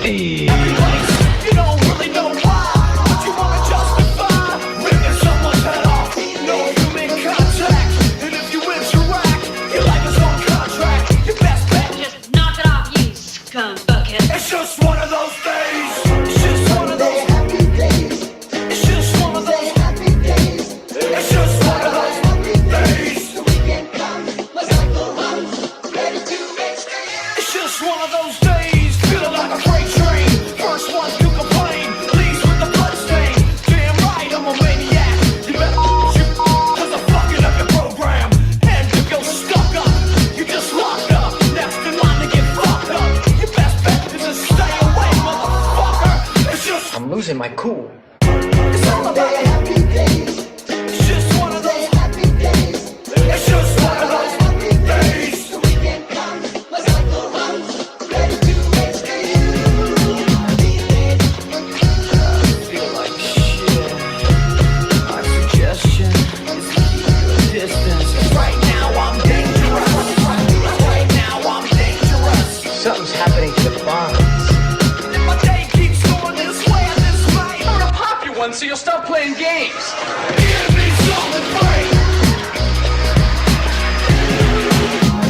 Every place, you don't really know why, but you wanna justify ripping someone's head off. No human contact, and if you interact, your life is on contract. Your best bet, Just knock it off, you scumbucket. it's just one of those days. It's just one of those happy days. It's just one of those happy days. It's just one of those days. The weekend comes, my cycle runs, ready to make stays. It's just one of those days, feeling like a freight train. First one to complain, leaves with the bloodstain. Damn right, I'm a maniac. You better shoot, cause I'm fucking up your program. And if you're stuck up, you just locked up. Next in line to get fucked up. Your best bet is to stay away, motherfucker. It's just, I'm losing my cool. it's all about happy days. It's just one of those happy days. It's just one of those happy days. The weekend comes, my cycle runs, ready to make stays. Feel like shit. My suggestion is to keep your distance. Right now I'm dangerous. Right now I'm dangerous. Something's happening to the bonds. And if my day keeps going this way and this way, I'm gonna pop you one so you'll stop playing games. give me something great.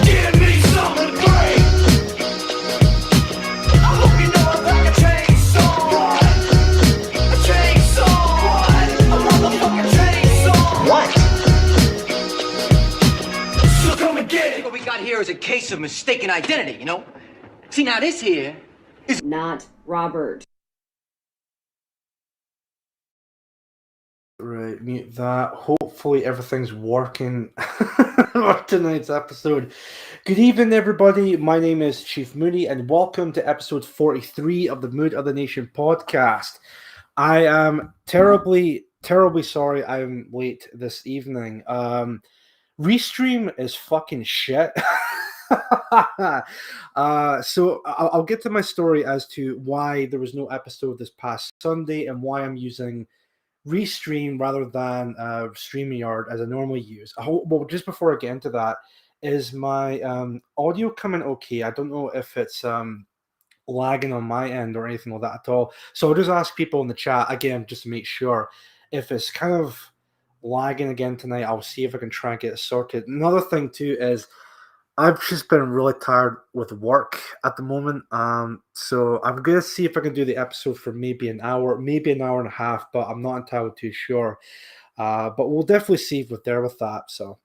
Give me something great. I hope you know I'm like a chainsaw. A chainsaw. A motherfucking chainsaw. What? So come and get it. What we got here is a case of mistaken identity, you know? See, now this here, Not Robert. Right, mute that. Hopefully everything's working for tonight's episode. Good evening, everybody. My name is Chief Mooney, and welcome to episode 43 of the Mood of the Nation podcast. I am terribly sorry I'm late this evening. Restream is fucking shit. So I'll get to my story as to why there was no episode this past Sunday and why I'm using Restream rather than StreamYard as I normally use. Well, just before I get into that, is my audio coming okay? I don't know if it's lagging on my end or anything like that at all. So I'll just ask people in the chat again just to make sure. If it's kind of lagging again tonight, I'll see if I can try and get it sorted. Another thing too is I've just been really tired with work at the moment. So I'm going to see if I can do the episode for maybe an hour and a half, but I'm not entirely too sure. But we'll definitely see if we're there with that. So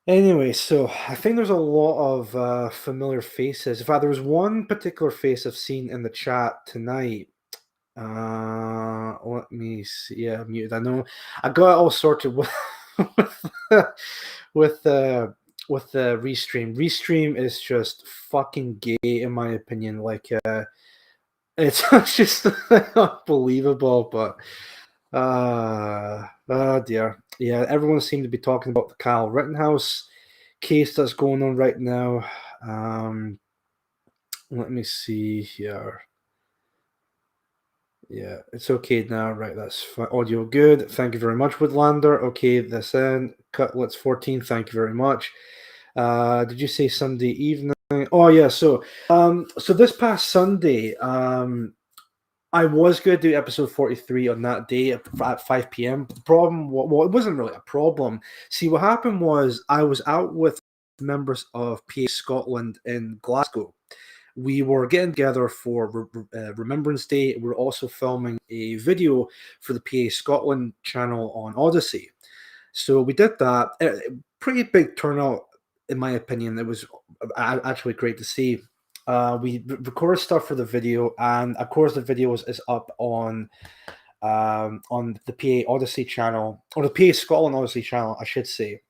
anyway, so I think there's a lot of familiar faces. In fact, there was one particular face I've seen in the chat tonight. Let me see. Yeah, I'm muted. I know I got it all sorted with with the Restream. Restream is just fucking gay in my opinion. Like it's just unbelievable. But oh dear. Yeah, everyone seemed to be talking about the Kyle Rittenhouse case that's going on right now. Let me see here. Yeah, it's okay now. Right, that's fine. Audio good. Thank you very much, Woodlander. Okay, this end. Cutlets 14. Thank you very much. Did you say Sunday evening? Oh yeah. So this past Sunday, I was going to do episode 43 on that day at 5 p.m. But the problem, well, it wasn't really a problem. See, what happened was I was out with members of PA Scotland in Glasgow. We were getting together for Remembrance Day. We were also filming a video for the PA Scotland channel on Odyssey. So we did that. Pretty big turnout, in my opinion. It was actually great to see. We recorded stuff for the video, and of course the video is up on the PA Odyssey channel, or the PA Scotland Odyssey channel, I should say.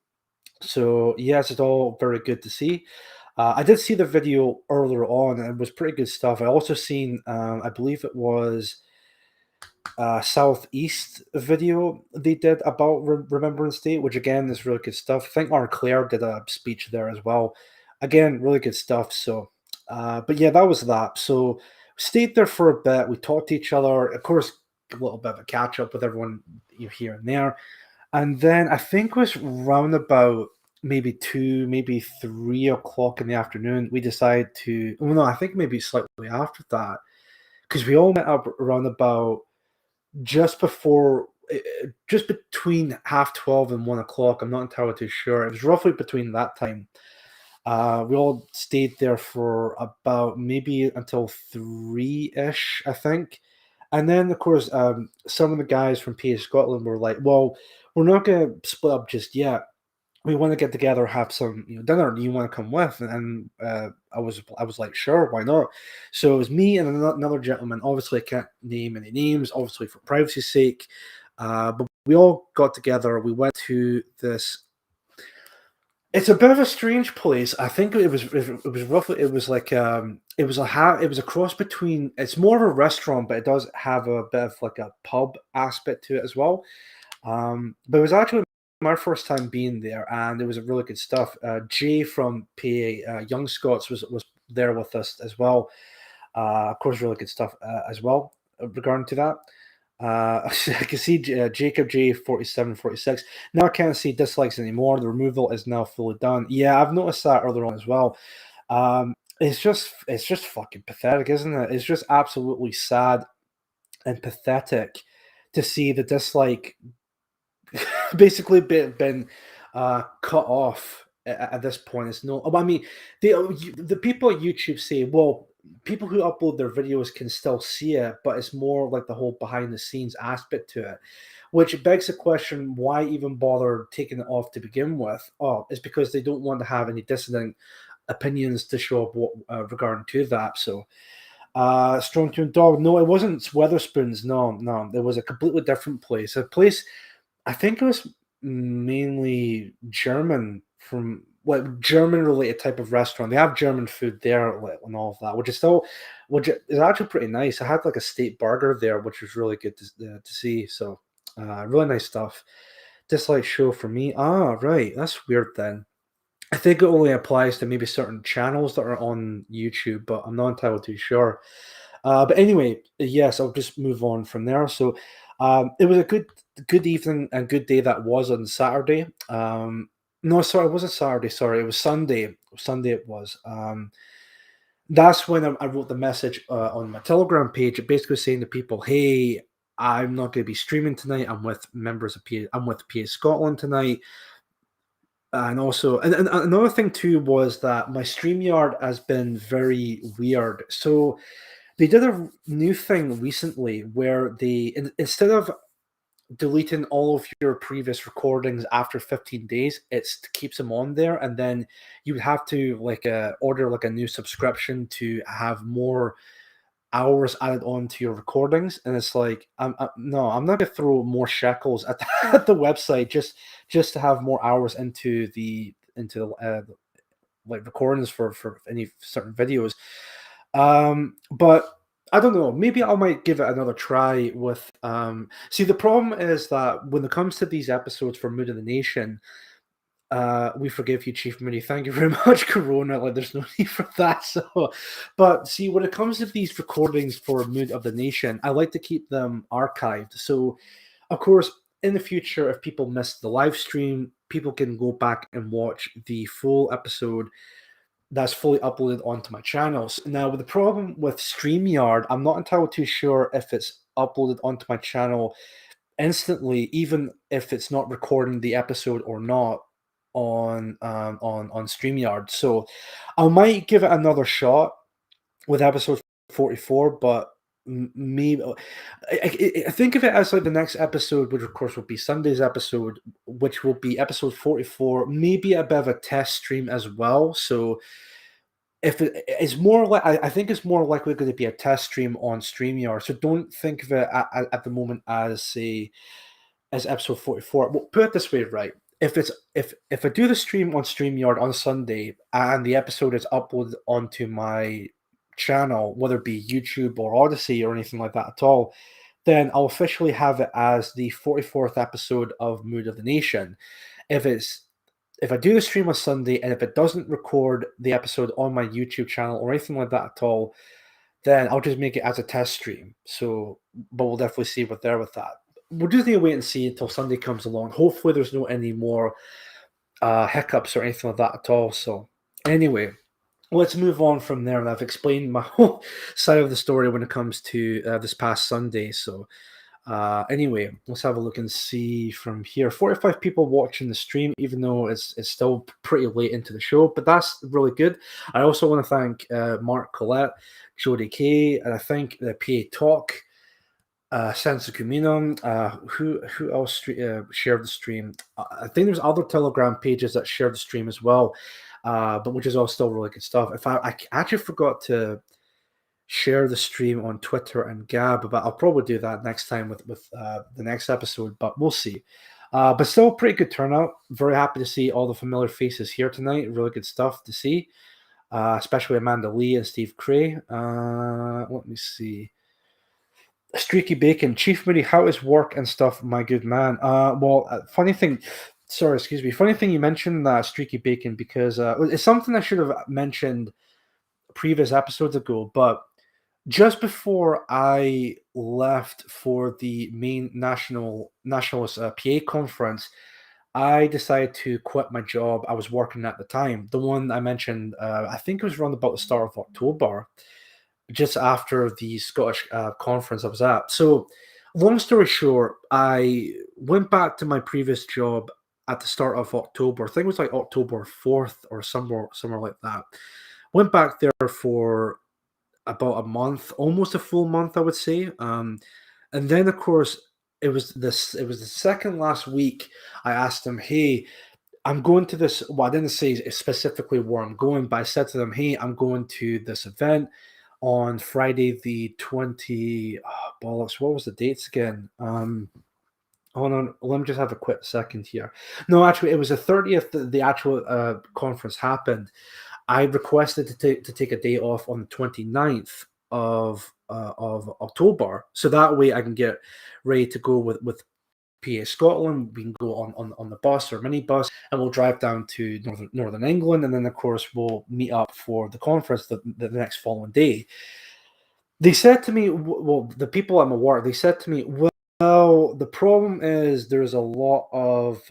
So yes, it's all very good to see. I did see the video earlier on, and it was pretty good stuff. I also seen, I believe it was Southeast video they did about Remembrance Day, which again is really good stuff. I think Aaron Claire did a speech there as well. Again, really good stuff. So, but yeah, that was that. So stayed there for a bit. We talked to each other. Of course, a little bit of a catch up with everyone here and there. And then I think it was round about maybe 2, maybe 3 o'clock in the afternoon, we decided to. Well, no, I think maybe slightly after that, because we all met up around about just before, just between 12:30 and 1 o'clock. I'm not entirely too sure. It was roughly between that time. We all stayed there for about maybe until 3-ish, I think. And then, of course, some of the guys from PA Scotland were like, "Well, we're not going to split up just yet. We want to get together, have some, dinner. Do you want to come with?" And I was like, "Sure, why not?" So it was me and another gentleman. Obviously, I can't name any names, obviously for privacy's sake. But we all got together. We went to this. It's a bit of a strange place. I think it was roughly, it was like, it was a cross between, it's more of a restaurant, but it does have a bit of like a pub aspect to it as well. But it was actually my first time being there, and it was really good stuff. Jay from PA Young Scots was there with us as well. Of course, really good stuff as well regarding to that. I can see Jacob J 4746. Now I can't see dislikes anymore. The removal is now fully done. Yeah, I've noticed that earlier on as well. It's just fucking pathetic, isn't it? It's just absolutely sad and pathetic to see the dislike basically been cut off at this point. It's no, I mean, the people at YouTube say, well, people who upload their videos can still see it, but it's more like the whole behind the scenes aspect to it, which begs the question: why even bother taking it off to begin with? Oh, it's because they don't want to have any dissident opinions to show up regarding to that. So, Strong Tune Dog, no, it wasn't Weatherspoons. No, it was a completely different place. A place, I think it was mainly German, from like German related type of restaurant. They have German food there, like, and all of that, which is actually pretty nice. I had like a steak burger there, which was really good to see. So, really nice stuff. Dislike show for me. Ah, right, that's weird then. I think it only applies to maybe certain channels that are on YouTube, but I'm not entirely too sure. But anyway, yes, I'll just move on from there. So, it was a good evening and good day that was on Saturday. No, sorry, it wasn't Saturday. Sorry, it was Sunday. Sunday it was. That's when I wrote the message on my Telegram page, basically saying to people, "Hey, I'm not going to be streaming tonight. I'm with members of PA. I'm with PA Scotland tonight." And also, and another thing too was that my StreamYard has been very weird. So they did a new thing recently where instead of deleting all of your previous recordings after 15 days, it keeps them on there, and then you would have to like order like a new subscription to have more hours added on to your recordings. And it's like, no, I'm not gonna throw more shekels at at the website just to have more hours into like recordings for any certain videos. But I don't know. Maybe I might give it another try with. See, the problem is that when it comes to these episodes for Mood of the Nation, we forgive you, Chief Moody. Thank you very much, Corona. Like, there's no need for that. So, but see, when it comes to these recordings for Mood of the Nation, I like to keep them archived. So, of course, in the future, if people miss the live stream, people can go back and watch the full episode that's fully uploaded onto my channels. Now, with the problem with StreamYard, I'm not entirely too sure if it's uploaded onto my channel instantly, even if it's not recording the episode or not on StreamYard. So I might give it another shot with episode 44, but maybe I think of it as like the next episode, which of course will be Sunday's episode, which will be episode 44, maybe a bit of a test stream as well. So if it's more like, I think it's more likely going to be a test stream on StreamYard. So don't think of it at the moment as episode 44. Well, put it this way, right? If I do the stream on StreamYard on Sunday and the episode is uploaded onto my channel, whether it be YouTube or Odyssey or anything like that at all, then I'll officially have it as the 44th episode of Mood of the Nation. If I do the stream on Sunday and if it doesn't record the episode on my YouTube channel or anything like that at all, then I'll just make it as a test stream. So, but we'll definitely see what there with that. We'll just need to wait and see until Sunday comes along. Hopefully, there's no any more hiccups or anything like that at all. So anyway, let's move on from there. And I've explained my whole side of the story when it comes to this past Sunday. So anyway, let's have a look and see from here. 45 people watching the stream, even though it's still pretty late into the show, but that's really good. I also want to thank Mark Collette, Jody K, and I think the PA Talk, Sense Communum, who else shared the stream? I think there's other Telegram pages that shared the stream as well, but which is all still really good stuff. I actually forgot to share the stream on Twitter and Gab, but I'll probably do that next time with the next episode, but we'll see. But still pretty good turnout. Very happy to see all the familiar faces here tonight. Really good stuff to see, especially Amanda Lee and Steve Cray. Let me see. Streaky Bacon, Chief Moody, how is work and stuff, my good man? Funny thing, funny thing you mentioned that Streaky Bacon, because it's something I should have mentioned previous episodes ago, but just before I left for the main nationalist PA conference, I decided to quit my job I was working at the time. The one I mentioned, I think it was around about the start of October, just after the Scottish conference I was at. So, long story short, I went back to my previous job at the start of October. I think it was like October 4th or somewhere like that. Went back there for about a month, almost a full month, I would say. And then, of course, it was the second last week. I asked them, "Hey, I'm going to this." Well, I didn't say specifically where I'm going, but I said to them, "Hey, I'm going to this event on Friday the 20. Oh, bollocks! What was the dates again? Hold on, let me just have a quick second here. No, actually, it was the 30th. The actual conference happened. I requested to take a day off on the 29th of October, so that way I can get ready to go with PA Scotland. We can go on the bus or minibus, and we'll drive down to Northern England, and then of course we'll meet up for the conference the next following day. They said to me, well, the people at my work, they said to me, well, the problem is there's a lot of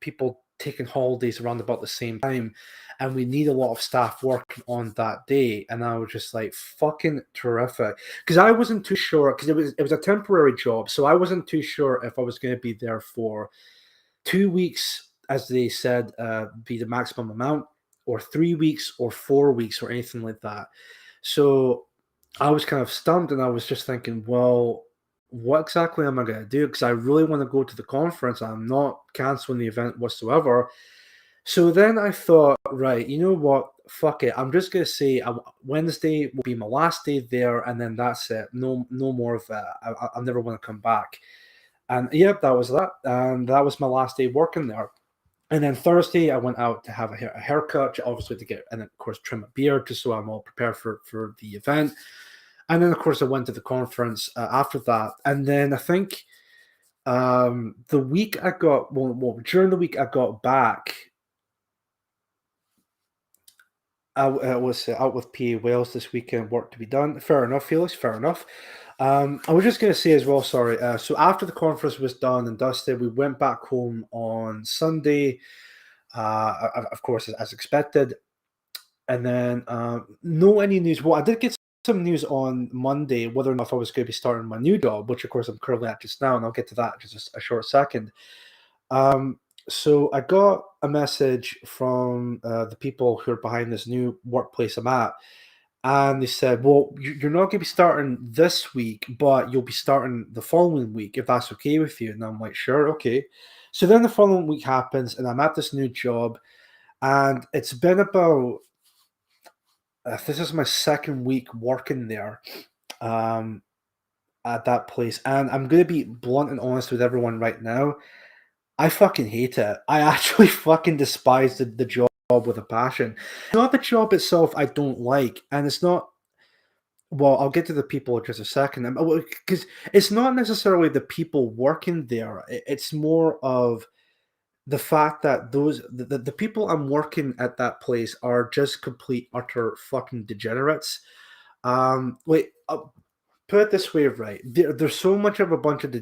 people taking holidays around about the same time, and we need a lot of staff working on that day. And I was just like, fucking terrific, because I wasn't too sure, because it was a temporary job, so I wasn't too sure if I was going to be there for 2 weeks, as they said, be the maximum amount, or 3 weeks, or 4 weeks, or anything like that. So I was kind of stumped, and I was just thinking, well, what exactly am I going to do? Because I really want to go to the conference. I'm not canceling the event whatsoever. So then I thought, right, you know what? Fuck it. I'm just going to say Wednesday will be my last day there, and then that's it. No more of that. I never want to come back. And yep, that was that. And that was my last day working there. And then Thursday, I went out to have a haircut, obviously to get, and of course, trim a beard, just so I'm all prepared for the event. And then, of course, I went to the conference after that. And then I think the week I got, during the week I got back, I was out with PA Wales this weekend, work to be done. Fair enough, Felix, fair enough. I was just going to say as well, sorry. So after the conference was done and dusted, we went back home on Sunday, of course, as expected. And then no any news. Well, I did get some news on Monday whether or not I was going to be starting my new job, which of course I'm currently at just now, and I'll get to that in just a short second. So I got a message from the people who are behind this new workplace I'm at, and they said, well, you're not going to be starting this week, but you'll be starting the following week, if that's okay with you. And I'm like, sure, okay. So then the following week happens, and I'm at this new job, and it's been about this is my second week working there at that place. And I'm going to be blunt and honest with everyone right now. I fucking hate it. I actually fucking despise the job with a passion. Not the job itself I don't like. And it's not, well, I'll get to the people in just a second. Because it's not necessarily the people working there. It's more of the fact that the people I'm working at that place are just complete utter fucking degenerates. Put it this way, right? There's so much of a bunch of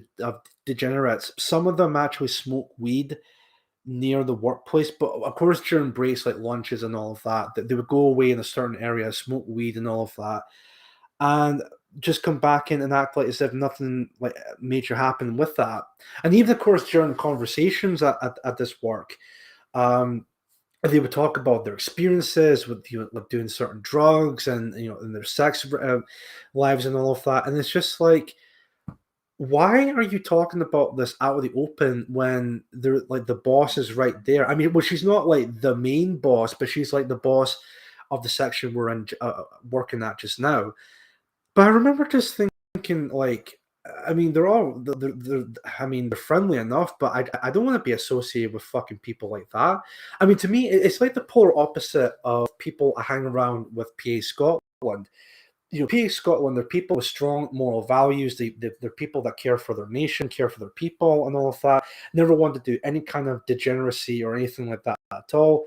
degenerates. Some of them actually smoke weed near the workplace. But of course, during breaks like lunches and all of that, they would go away in a certain area, smoke weed and all of that, and just come back in and act like as if nothing like major happened with that. And even of course during conversations at this work, um, they would talk about their experiences with like doing certain drugs and and their sex lives and all of that. And it's just like, why are you talking about this out of the open when they're like the boss is right there? I mean, well, she's not like the main boss, but she's like the boss of the section we're in working at just now. But I remember just thinking, like, I mean, I mean, they're friendly enough, but I don't want to be associated with fucking people like that. I mean, to me, it's like the polar opposite of people I hang around with PA Scotland. PA Scotland, they're people with strong moral values. They're people that care for their nation, care for their people, and all of that. Never want to do any kind of degeneracy or anything like that at all.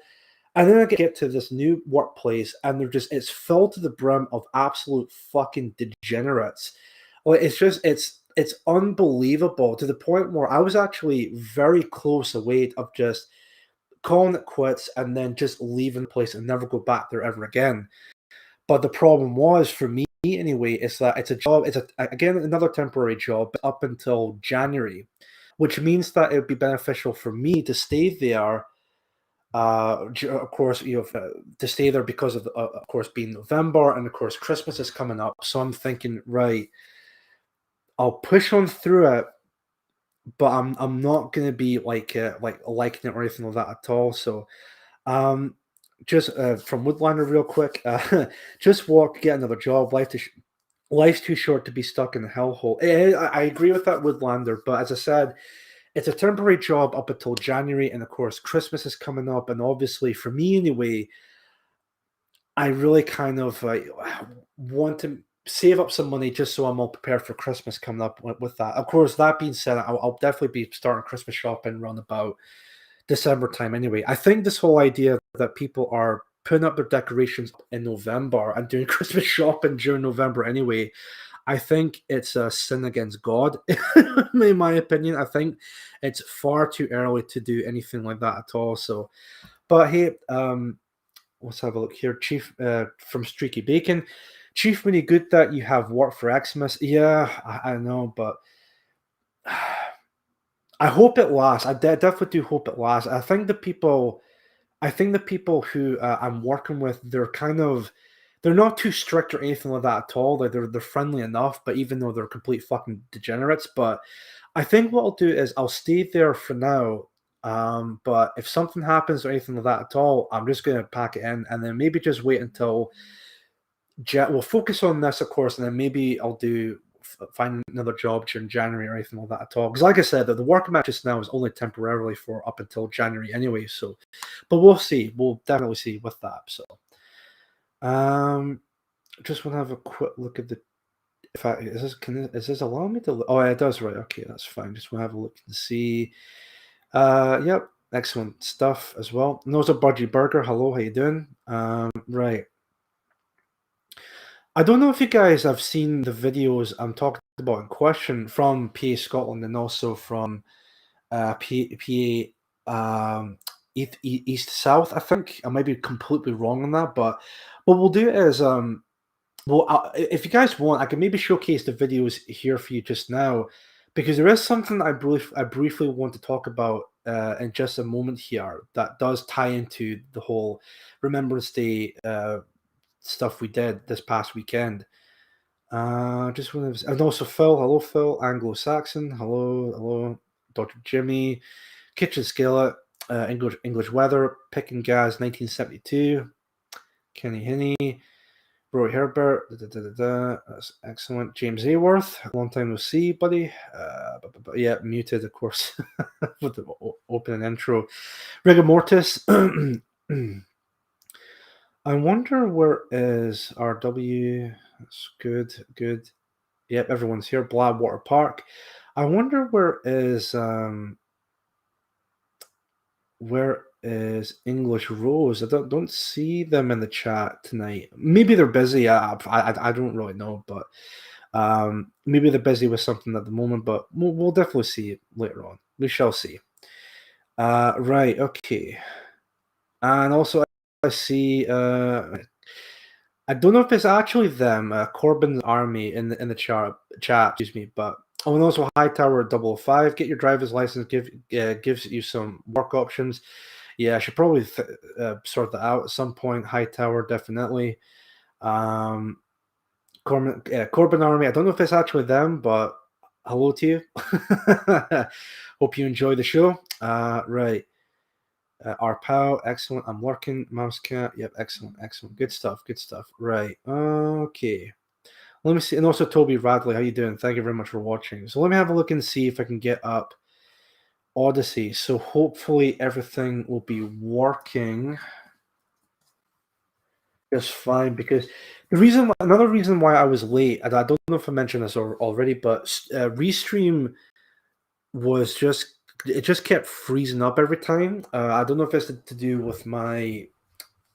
And then I get to this new workplace, and it's filled to the brim of absolute fucking degenerates. Like it's unbelievable, to the point where I was actually very close away of just calling it quits and then just leaving the place and never go back there ever again. But the problem was, for me anyway, is that it's a job. Again, another temporary job up until January, which means that it would be beneficial for me to stay there. Of course, to stay there because of course, being November, and of course Christmas is coming up. So I'm thinking, right, I'll push on through it, but I'm not gonna be like liking it or anything like that at all. So, just from Woodlander real quick, just walk, get another job. Life's too short to be stuck in a hellhole. I agree with that, Woodlander, but as I said, it's a temporary job up until January, and of course, Christmas is coming up, and obviously, for me anyway, I really kind of want to save up some money just so I'm all prepared for Christmas coming up with that. Of course, that being said, I'll definitely be starting Christmas shopping around about December time anyway. I think this whole idea that people are putting up their decorations in November and doing Christmas shopping during November anyway, I think it's a sin against God, in my opinion. I think it's far too early to do anything like that at all. So, but hey, let's have a look here. Chief from Streaky Bacon. Chief, really good that you have work for Xmas. Yeah, I know, but I hope it lasts. I definitely do hope it lasts. I think the people who I'm working with, they're not too strict or anything like that at all. Like they're friendly enough, but even though they're complete fucking degenerates. But I think what I'll do is I'll stay there for now. But if something happens or anything like that at all, I'm just gonna pack it in and then maybe just wait until we'll focus on this, of course, and then maybe I'll find another job during January or anything like that at all. Because, like I said, the work I'm at just now is only temporarily for up until January anyway. So, but we'll see. We'll definitely see with that. So, just want to have a quick look at the. Is this allowing me to? Oh, it does. Right. Okay, that's fine. Just want to have a look and see. Yep. Excellent stuff as well. Noza Budgie Burger. Hello, how you doing? Right. I don't know if you guys have seen the videos I'm talking about in question from PA Scotland and also from PA East South. I think I might be completely wrong on that, but what we'll do is if you guys want, I can maybe showcase the videos here for you just now, because there is something I briefly want to talk about in just a moment here that does tie into the whole Remembrance Day stuff we did this past weekend. Just want to, and also Phil, hello Phil, Anglo-Saxon, hello, Dr. Jimmy, Kitchen Skillet, English Weather, Pick and Gas 1972, Kenny Hinney, Roy Herbert, that's excellent. James Ayworth, long time no see, buddy. Yeah, muted, of course, with the opening intro. Rigor Mortis. I wonder where is RW. That's good. Yep, everyone's here. Bladwater Park. I wonder where is English Rose? I don't see them in the chat tonight. Maybe they're busy. I don't really know, but maybe they're busy with something at the moment. But we'll definitely see it later on. We shall see. Right, okay. And also, I see. I don't know if it's actually them, Corbyn's army in the chat. Excuse me, but oh, and also Hightower 005. Get your driver's license. Gives you some work options. Yeah, I should probably sort that out at some point. Hightower definitely. Corbyn army. I don't know if it's actually them, but hello to you. Hope you enjoy the show. Right. Our pal, excellent. I'm working. Mouse cat. Yep, excellent, excellent. Good stuff. Good stuff. Right. Okay. Let me see. And also Toby Radley, how you doing? Thank you very much for watching. So let me have a look and see if I can get up Odyssey. So hopefully everything will be working just fine, because another reason why I was late, and I don't know if I mentioned this already, but Restream was just kept freezing up every time. I don't know if it's to do with my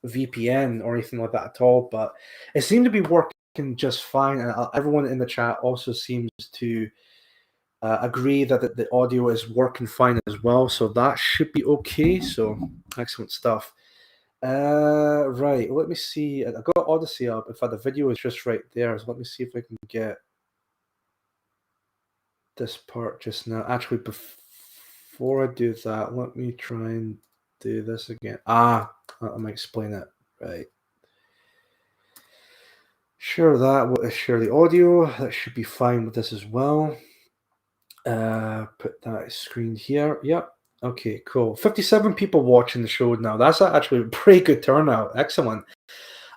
VPN or anything like that at all, but it seemed to be working just fine, and everyone in the chat also seems to agree that the audio is working fine as well, so that should be okay. So excellent stuff. Right, let me see. I got Odyssey up. In fact, the video is just right there, so let me see if I can get this part just now. Actually, before I do that, let me try and do this again. Let me explain it. Right. Share that. Share the audio. That should be fine with this as well. Put that screen here. Yep. Okay, cool. 57 people watching the show now. That's actually a pretty good turnout. Excellent.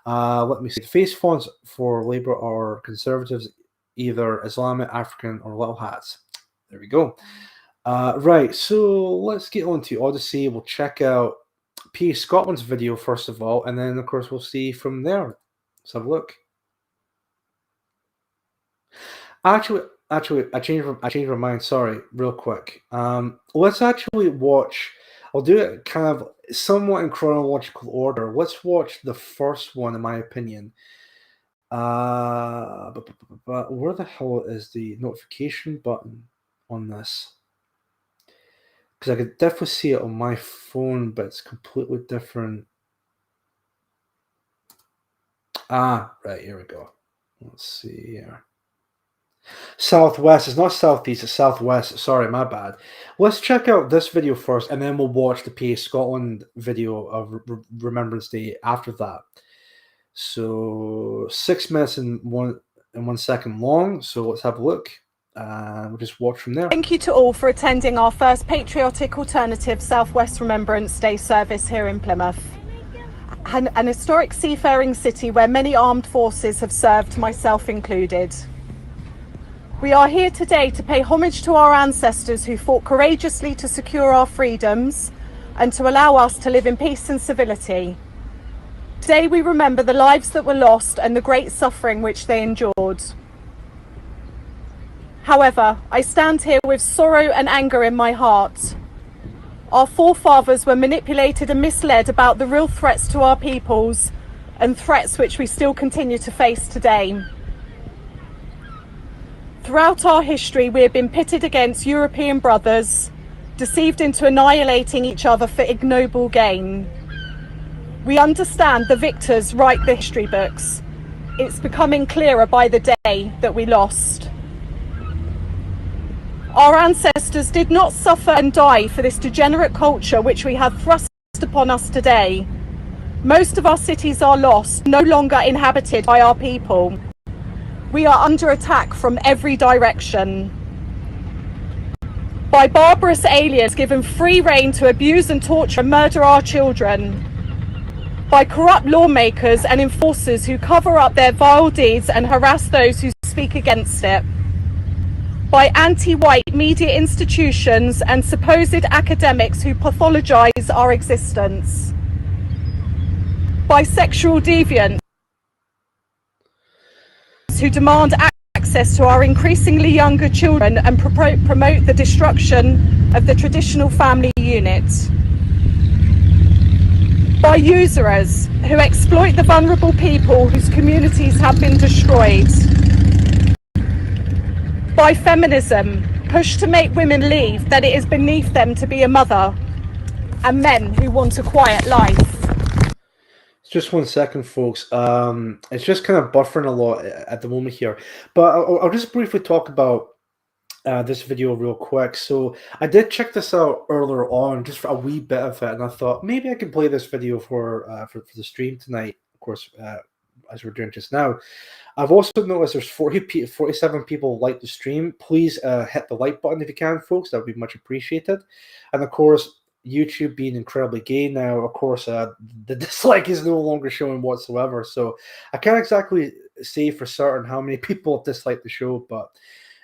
Let me see. The face fonts for Labour are Conservatives, either Islamic, African, or Little Hats. There we go. Right, so let's get on to Odyssey. We'll check out PA Scotland's video first of all, and then of course we'll see from there. Let's have a look. Actually, I changed my mind. Sorry, real quick. Let's actually watch. I'll do it kind of somewhat in chronological order. Let's watch the first one, in my opinion. But where the hell is the notification button on this? Because I could definitely see it on my phone, but it's completely different. Right, here we go. Let's see here. Southwest. It's not Southeast, it's Southwest. Sorry, my bad. Let's check out this video first, and then we'll watch the PA Scotland video of Remembrance Day after that. So 6 minutes and 1 second long. So let's have a look. We'll just watch from there. Thank you to all for attending our first patriotic alternative Southwest Remembrance Day service here in Plymouth, an historic seafaring city where many armed forces have served, myself included. We are here today to pay homage to our ancestors who fought courageously to secure our freedoms and to allow us to live in peace and civility. Today we remember the lives that were lost and the great suffering which they endured. However, I stand here with sorrow and anger in my heart. Our forefathers were manipulated and misled about the real threats to our peoples, and threats which we still continue to face today. Throughout our history, we have been pitted against European brothers, deceived into annihilating each other for ignoble gain. We understand the victors write the history books. It's becoming clearer by the day that we lost. Our ancestors did not suffer and die for this degenerate culture which we have thrust upon us today. Most of our cities are lost, no longer inhabited by our people. We are under attack from every direction. By barbarous aliens given free rein to abuse and torture and murder our children. By corrupt lawmakers and enforcers who cover up their vile deeds and harass those who speak against it. By anti-white media institutions and supposed academics who pathologize our existence. By sexual deviants who demand access to our increasingly younger children and promote the destruction of the traditional family unit. By usurers who exploit the vulnerable people whose communities have been destroyed. By feminism, pushed to make women believe that it is beneath them to be a mother, and men who want a quiet life. Just 1 second, folks. It's just kind of buffering a lot at the moment here, but I'll just briefly talk about this video real quick. So I did check this out earlier on, just for a wee bit of it, and I thought maybe I can play this video for the stream tonight. Of course, as we're doing just now. I've also noticed there's 47 people like the stream. Please hit the like button if you can, folks. That would be much appreciated. And of course, YouTube being incredibly gay now, of course, the dislike is no longer showing whatsoever. So I can't exactly say for certain how many people dislike the show, but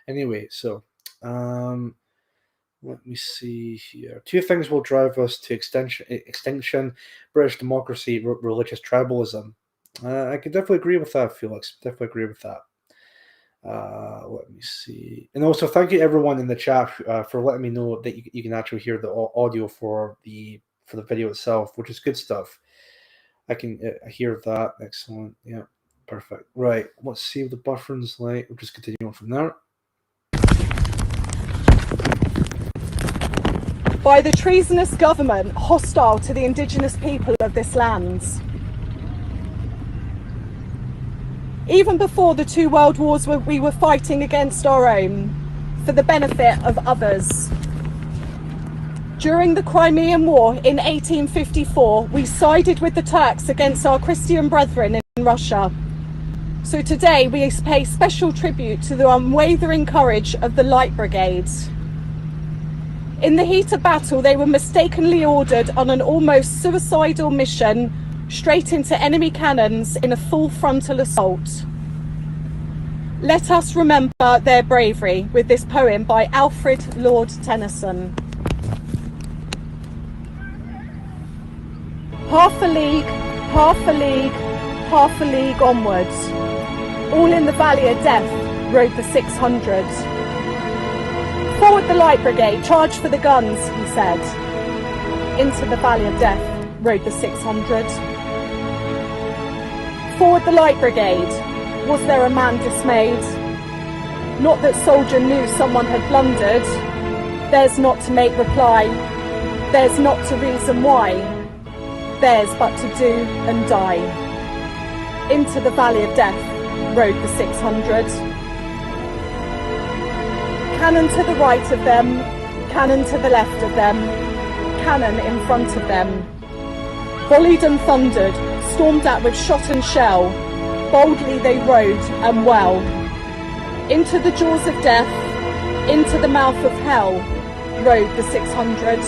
anyway, so let me see here. 2 things will drive us to extinction: British democracy, religious tribalism. I could definitely agree with that, Felix. Definitely agree with that. Let me see. And also, thank you everyone in the chat for letting me know that you can actually hear the audio for the video itself, which is good stuff. I can hear that. Excellent. Yeah, perfect. Right. Let's see what the buffering's like. We'll just continue on from there. By the treasonous government hostile to the indigenous people of this land. Even before the 2 world wars, we were fighting against our own, for the benefit of others. During the Crimean War in 1854, we sided with the Turks against our Christian brethren in Russia. So today we pay special tribute to the unwavering courage of the Light Brigade. In the heat of battle, they were mistakenly ordered on an almost suicidal mission straight into enemy cannons in a full frontal assault. Let us remember their bravery with this poem by Alfred Lord Tennyson. Half a league, half a league, half a league onwards. All in the valley of death rode the 600. Forward the Light Brigade, charge for the guns, he said. Into the valley of death rode the 600. Forward the Light Brigade, was there a man dismayed? Not that soldier knew someone had blundered. Theirs not to make reply, theirs not to reason why, theirs but to do and die. Into the valley of death rode the 600. Cannon to the right of them, cannon to the left of them, cannon in front of them. Volleyed and thundered, stormed at with shot and shell, boldly they rode and well. Into the jaws of death, into the mouth of hell, rode the 600.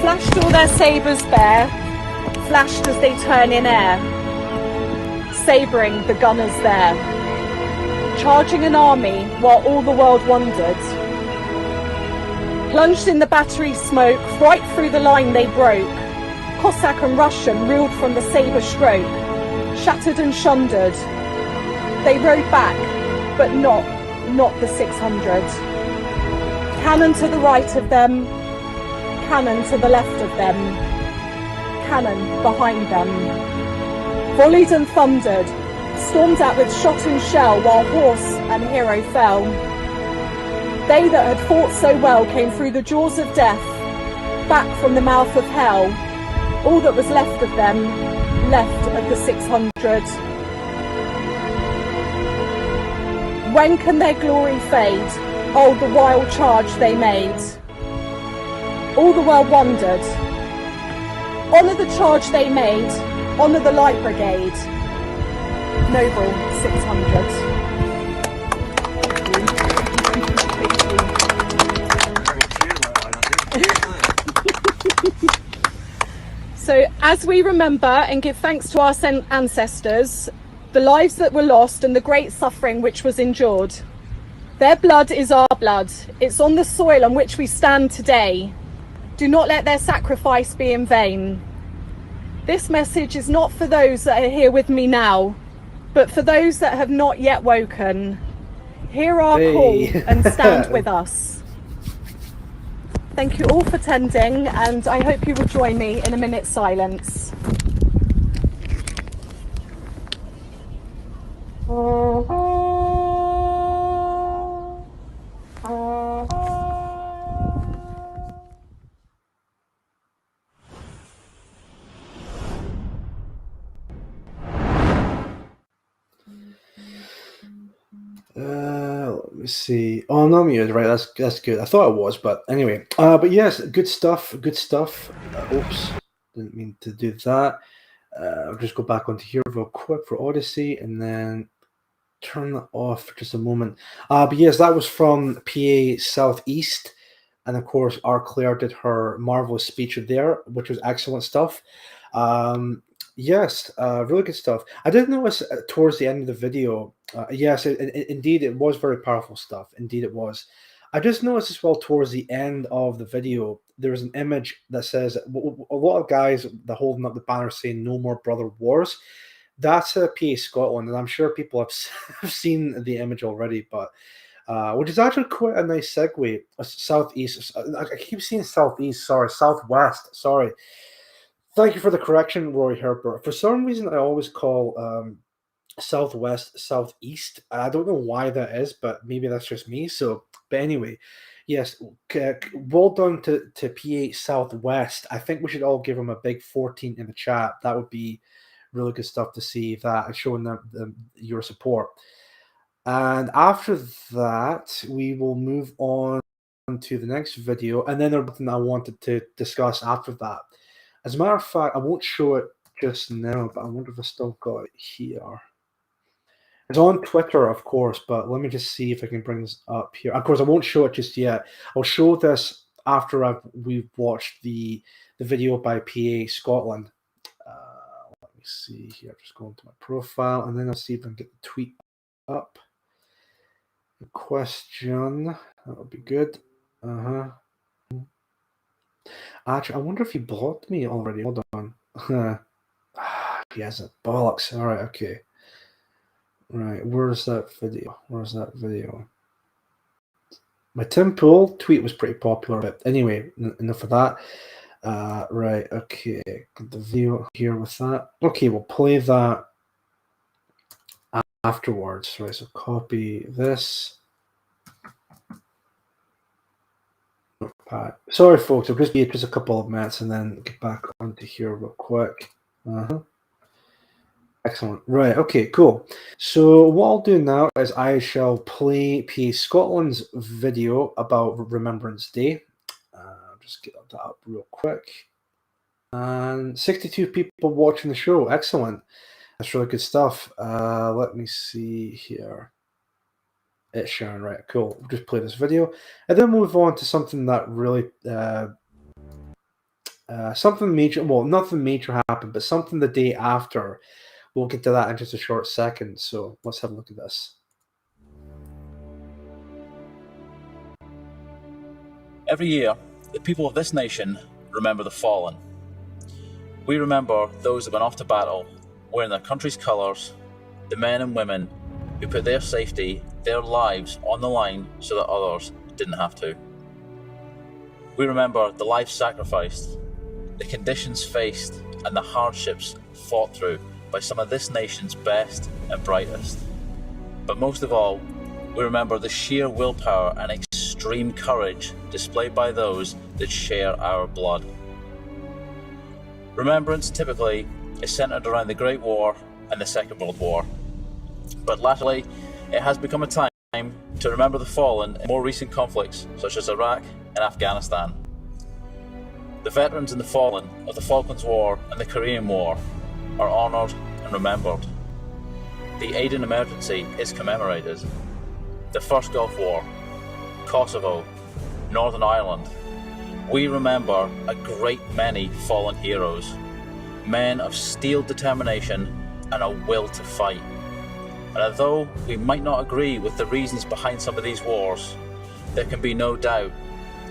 Flashed all their sabres bare, flashed as they turn in air, sabring the gunners there, charging an army while all the world wondered. Plunged in the battery smoke, right through the line they broke. Cossack and Russian reeled from the sabre stroke, shattered and shundered. They rode back, but not the 600. Cannon to the right of them, cannon to the left of them, cannon behind them. Volleyed and thundered, stormed at with shot and shell while horse and hero fell. They that had fought so well came through the jaws of death, back from the mouth of hell. All that was left of them, left of the 600. When can their glory fade? Oh, the wild charge they made. All the world wondered. Honour the charge they made, honour the Light Brigade. Noble 600. So as we remember and give thanks to our ancestors, the lives that were lost and the great suffering which was endured, their blood is our blood. It's on the soil on which we stand today. Do not let their sacrifice be in vain. This message is not for those that are here with me now, but for those that have not yet woken. Hear our call and stand with us. Thank you all for attending, and I hope you will join me in a minute's silence. Let me see. Oh, no, I'm muted. Right, that's good. I thought it was, but anyway. But yes, good stuff. Good stuff. Oops, didn't mean to do that. I'll just go back onto here real quick for Odyssey, and then turn that off for just a moment. But yes, that was from PA Southeast, and of course, R. Claire did her marvelous speech there, which was excellent stuff. Yes, really good stuff. I did notice towards the end of the video, yes, indeed, it was very powerful stuff. Indeed, it was. I just noticed as well towards the end of the video, there's an image that says a lot of guys that holding up the banner saying "No More Brother Wars." That's PA Scotland, and I'm sure people have seen the image already, but which is actually quite a nice segue. Southeast. I keep saying southeast. Sorry, southwest. Sorry. Thank you for the correction, Rory Herbert. For some reason, I always call southwest southeast. I don't know why that is, but maybe that's just me. So, but anyway, yes, well done to PA Southwest. I think we should all give them a big 14 in the chat. That would be really good stuff to see that and showing them your support. And after that, we will move on to the next video, and then there's something I wanted to discuss after that. As a matter of fact, I won't show it just now, but I wonder if I still got it here. It's on Twitter, of course, but let me just see if I can bring this up here. Of course, I won't show it just yet. I'll show this after we've watched the video by PA Scotland. Let me see here. Just go into my profile, and then I'll see if I can get the tweet up. The question. That would be good. Actually, I wonder if he blocked me already. Hold on. He hasn't. Bollocks. All right, okay. Right, where's that video? My Tim Pool tweet was pretty popular, but anyway, enough of that. Right, okay. Got the video here with that. Okay, we'll play that afterwards. Right, so copy this. Sorry, folks. I'll just be just a couple of minutes and then get back onto here real quick. Excellent. Right. Okay. Cool. So what I'll do now is I shall play PA Scotland's video about Remembrance Day. Just get that up real quick. And 62 people watching the show. Excellent. That's really good stuff. Let me see here. It's sharing, right? Cool. We'll just play this video and then move on to something that really, something major. Well, nothing major happened, but something the day after. We'll get to that in just a short second. So let's have a look at this. Every year, the people of this nation remember the fallen. We remember those who went off to battle, wearing their country's colours, the men and women who put their safety, their lives on the line so that others didn't have to. We remember the lives sacrificed, the conditions faced, and the hardships fought through by some of this nation's best and brightest. But most of all, we remember the sheer willpower and extreme courage displayed by those that share our blood. Remembrance typically is centered around the Great War and the Second World War. But latterly, it has become a time to remember the fallen in more recent conflicts such as Iraq and Afghanistan. The veterans and the fallen of the Falklands War and the Korean War are honoured and remembered. The Aden Emergency is commemorated. The First Gulf War, Kosovo, Northern Ireland. We remember a great many fallen heroes, men of steel determination and a will to fight. And although we might not agree with the reasons behind some of these wars, there can be no doubt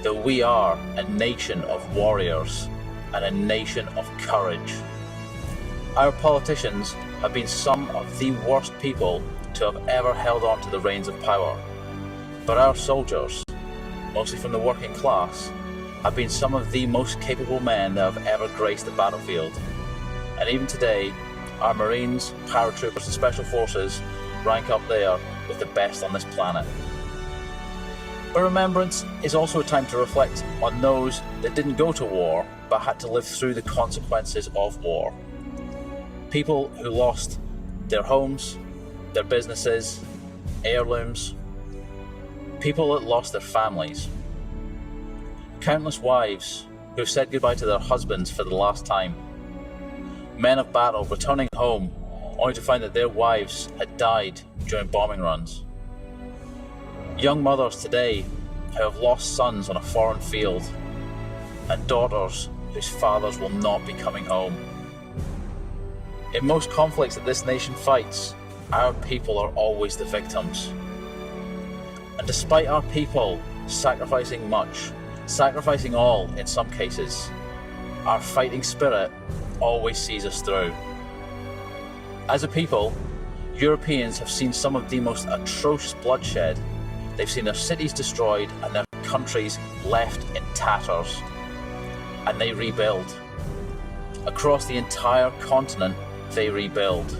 that we are a nation of warriors and a nation of courage. Our politicians have been some of the worst people to have ever held on to the reins of power. But our soldiers, mostly from the working class, have been some of the most capable men that have ever graced the battlefield. And even today, our Marines, paratroopers and special forces rank up there with the best on this planet. But remembrance is also a time to reflect on those that didn't go to war but had to live through the consequences of war. People who lost their homes, their businesses, heirlooms, people that lost their families, countless wives who've said goodbye to their husbands for the last time, men of battle returning home only to find that their wives had died during bombing runs, young mothers today who have lost sons on a foreign field, and daughters whose fathers will not be coming home. In most conflicts that this nation fights, our people are always the victims. And despite our people sacrificing much, sacrificing all in some cases, our fighting spirit always sees us through. As a people, Europeans have seen some of the most atrocious bloodshed. They've seen their cities destroyed and their countries left in tatters. And they rebuild. Across the entire continent, they rebuild.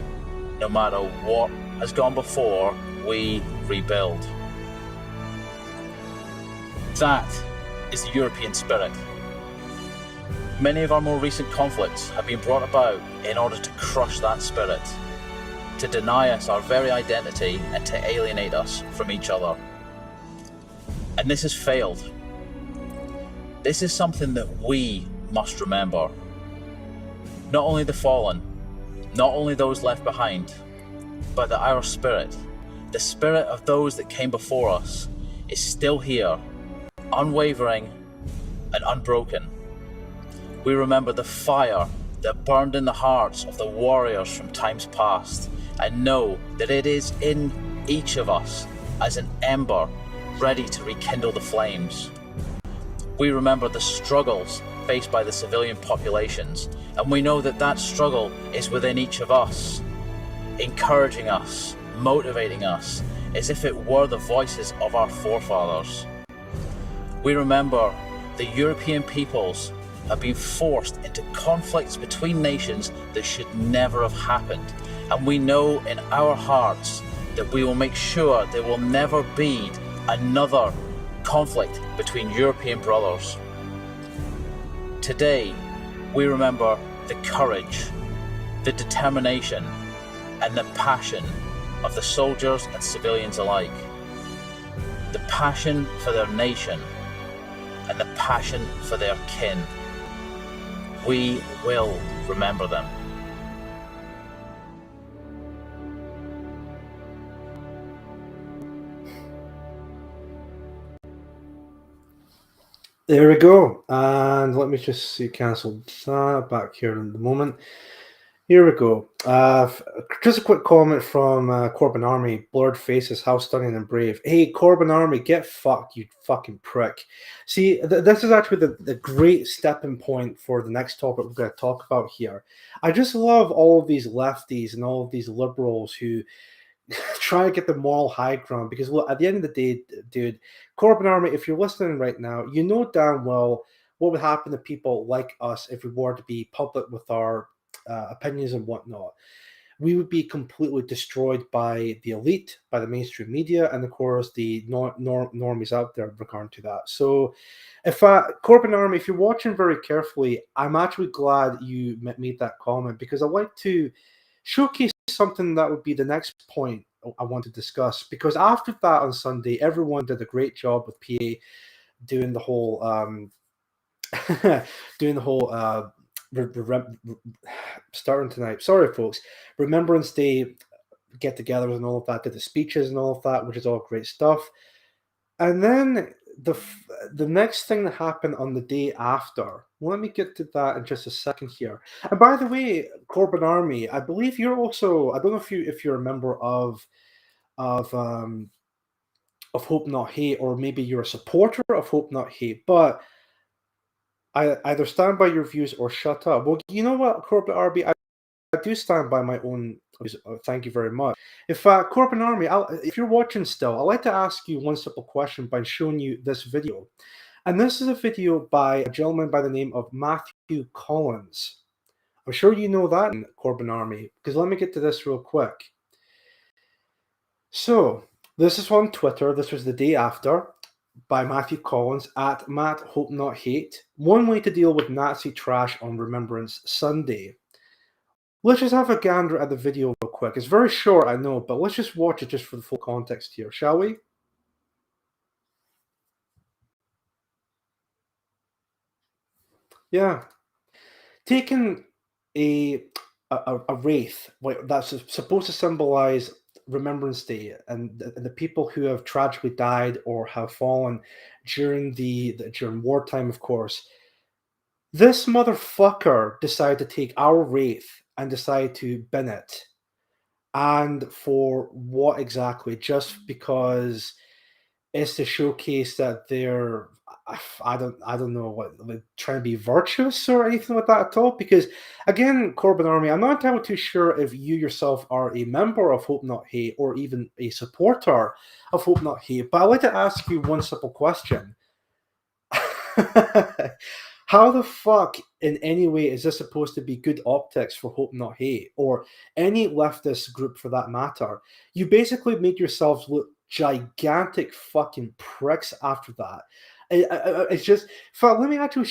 No matter what has gone before, we rebuild. That is the European spirit. Many of our more recent conflicts have been brought about in order to crush that spirit, to deny us our very identity and to alienate us from each other. And this has failed. This is something that we must remember. Not only the fallen, not only those left behind, but that our spirit, the spirit of those that came before us, is still here, unwavering and unbroken. We remember the fire that burned in the hearts of the warriors from times past, and know that it is in each of us as an ember ready to rekindle the flames. We remember the struggles faced by the civilian populations, and we know that that struggle is within each of us, encouraging us, motivating us, as if it were the voices of our forefathers. We remember the European peoples have been forced into conflicts between nations that should never have happened, and we know in our hearts that we will make sure there will never be another conflict between European brothers. Today, we remember the courage, the determination, and the passion of the soldiers and civilians alike. The passion for their nation and the passion for their kin. We will remember them. There we go. And let me just see, cancel that back here in the moment. Here we go. Just a quick comment from Corbin Army. Blurred faces, how stunning and brave. Hey, Corbin Army, get fucked, you fucking prick. See, this is actually the great stepping point for the next topic we're going to talk about here. I just love all of these lefties and all of these liberals who try to get the moral high ground, because look, at the end of the day, dude, Corbin Army, if you're listening right now, you know damn well what would happen to people like us if we were to be public with our opinions and whatnot. We would be completely destroyed by the elite, by the mainstream media, and of course the normies out there regarding to that. So if Corbin Army, if you're watching very carefully, I'm actually glad you made that comment, because I like to showcase something that would be the next point I want to discuss, because after that on Sunday, everyone did a great job with PA doing the whole starting tonight. Sorry, folks. Remembrance Day get-togethers and all of that, did the speeches and all of that, which is all great stuff. And then the next thing that happened on the day after. Let me get to that in just a second here. And by the way, Corbin Army, I believe you're also, I don't know if you're a member of Hope Not Hate, or maybe you're a supporter of Hope Not Hate, but I either stand by your views or shut up. Well, you know what, Corbin Army, I do stand by my own views. Thank you very much. If Corbin Army, if you're watching still, I'd like to ask you one simple question by showing you this video. And this is a video by a gentleman by the name of Matthew Collins. I'm sure you know that, Corbin Army, because let me get to this real quick. So, this is on Twitter. This was the day after, by Matthew Collins, at Matt Hope Not Hate. One way to deal with Nazi trash on Remembrance Sunday. Let's just have a gander at the video real quick. quick. It's very short, I know, but let's just watch it just for the full context here, shall we? Yeah. Taking a wraith that's supposed to symbolize Remembrance Day and the people who have tragically died or have fallen during during wartime, of course. This motherfucker decided to take our wraith and decide to bin it. And for what exactly? Just because it's to showcase that they're I don't know what, like, trying to be virtuous or anything like that at all. Because again, Corbin Army, I'm not entirely too sure if you yourself are a member of Hope Not Hate or even a supporter of Hope Not Hate. But I'd like to ask you one simple question. How the fuck, in any way, is this supposed to be good optics for Hope Not Hate, or any leftist group for that matter? You basically made yourselves look gigantic fucking pricks after that. It's just, let me actually